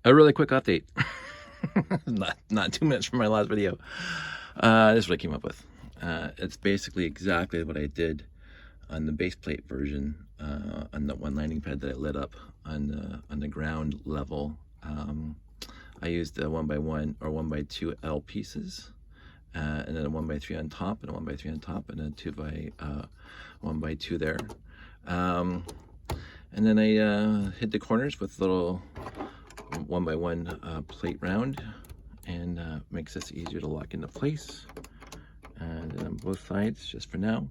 A really quick update. not 2 minutes from my last video. This is what I came up with. It's basically exactly what I did on the base plate version, on the one landing pad that I lit up on the ground level. I used a 1x1 or 1x2 L pieces, and then a 1x3 on top, and a 1x3 on top, and a 1x2 there. And then I hit the corners with little 1x1 plate round, and makes this easier to lock into place. And then on both sides, just for now.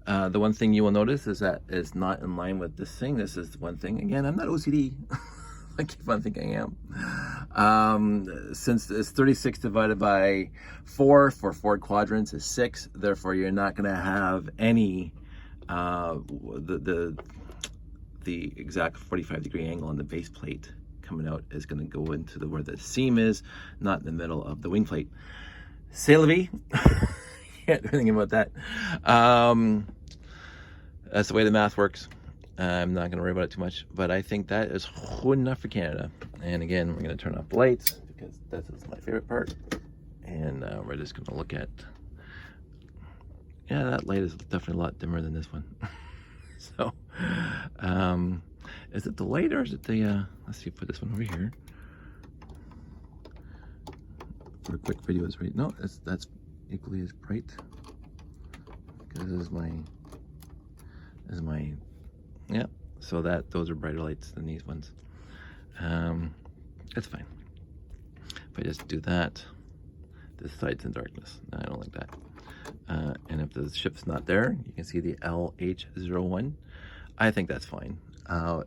The one thing you will notice is that it's not in line with this thing. This is one thing. Again, I'm not OCD. I keep on thinking I am. Since it's 36 divided by 4 for 4 quadrants is 6, therefore you're not going to have any the exact 45-degree angle on the base plate coming out is going to go into where the seam is, not in the middle of the wing plate. C'est la vie. Can't do anything about that. That's the way the math works. I'm not going to worry about it too much, but I think that is good enough for Canada. And again, we're going to turn off the lights because this is my favorite part. And we're just going to look at, yeah, that light is definitely a lot dimmer than this one. So, is it the light or is it the, let's see, put this one over here. For a quick video is right, no, that's equally as bright. Because this is my, yeah, so those are brighter lights than these ones. It's fine. If I just do that, this side's in darkness. No, I don't like that. And if the ship's not there, you can see the LH01. I think that's fine.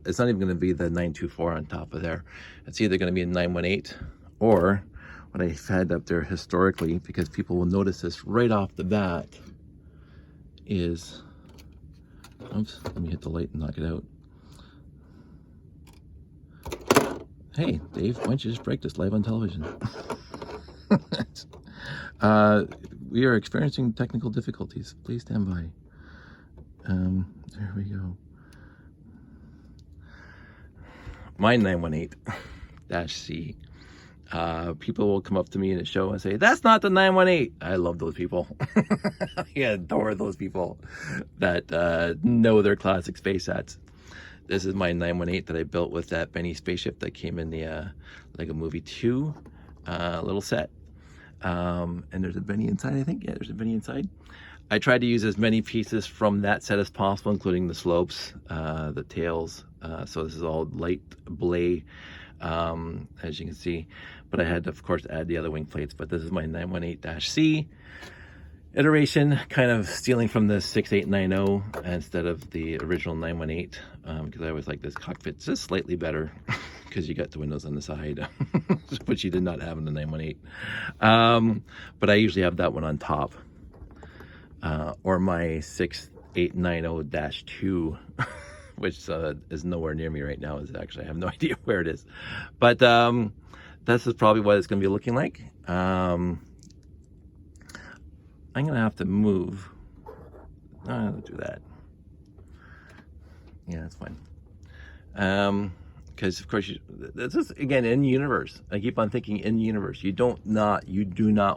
It's not even going to be the 924 on top of there. It's either going to be a 918 or what I've had up there historically, because people will notice this right off the bat, is, oops, let me hit the light and knock it out. Hey, Dave, why don't you just break this live on television? We are experiencing technical difficulties. Please stand by. There we go. My 918-C. People will come up to me in a show and say, that's not the 918. I love those people. I adore those people that know their classic space sets. This is my 918 that I built with that Benny spaceship that came in the Lego Movie 2 little set. And there's a Benny inside, I think. Yeah, there's a Benny inside. I tried to use as many pieces from that set as possible, including the slopes, the tails. So this is all light blay, as you can see. But I had to, of course, add the other wing plates. But this is my 918-C iteration, kind of stealing from the 6890 instead of the original 918, because I always like this cockpit just slightly better because you got the windows on the side, which you did not have in the 918. But I usually have that one on top, or my 6890-2, which is nowhere near me right now. Is actually, I have no idea where it is, but this is probably what it's going to be looking like. I'm going to have to move. I'll do that. Yeah, that's fine. Because of course, this is again in universe. I keep on thinking in universe. You do not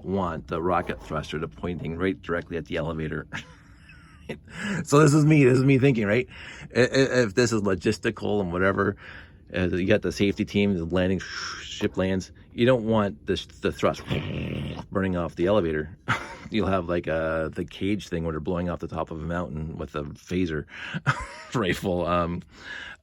want the rocket thruster to pointing right directly at the elevator. So this is me thinking, right? If this is logistical and whatever, you got the safety team, the landing, ship lands. You don't want the thrust burning off the elevator. You'll have like the cage thing where they're blowing off the top of a mountain with a phaser rifle.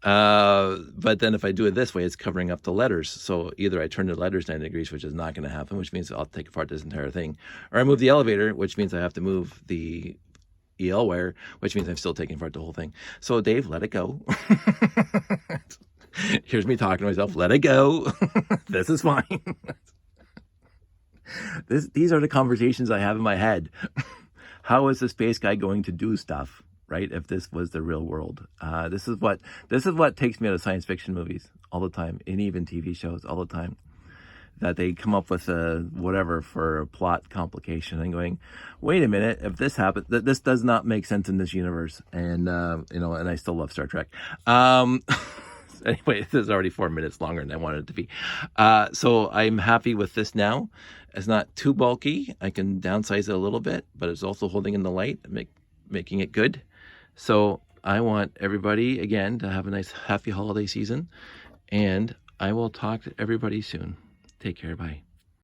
But then if I do it this way, it's covering up the letters. So either I turn the letters 90 degrees, which is not going to happen, which means I'll take apart this entire thing, or I move the elevator, which means I have to move the EL wire, which means I'm still taking apart the whole thing. So Dave, let it go. Here's me talking to myself. Let it go. This is fine. These are the conversations I have in my head. How is the space guy going to do stuff, right? If this was the real world, this is what takes me out of science fiction movies all the time, and even TV shows all the time. That they come up with whatever for a plot complication and going, wait a minute, if this happened, this does not make sense in this universe. And and I still love Star Trek. minutes. Anyway, this is already 4 minutes longer than I wanted it to be. So I'm happy with this now. It's not too bulky. I can downsize it a little bit, but it's also holding in the light, making it good. So I want everybody, again, to have a nice, happy holiday season. And I will talk to everybody soon. Take care. Bye.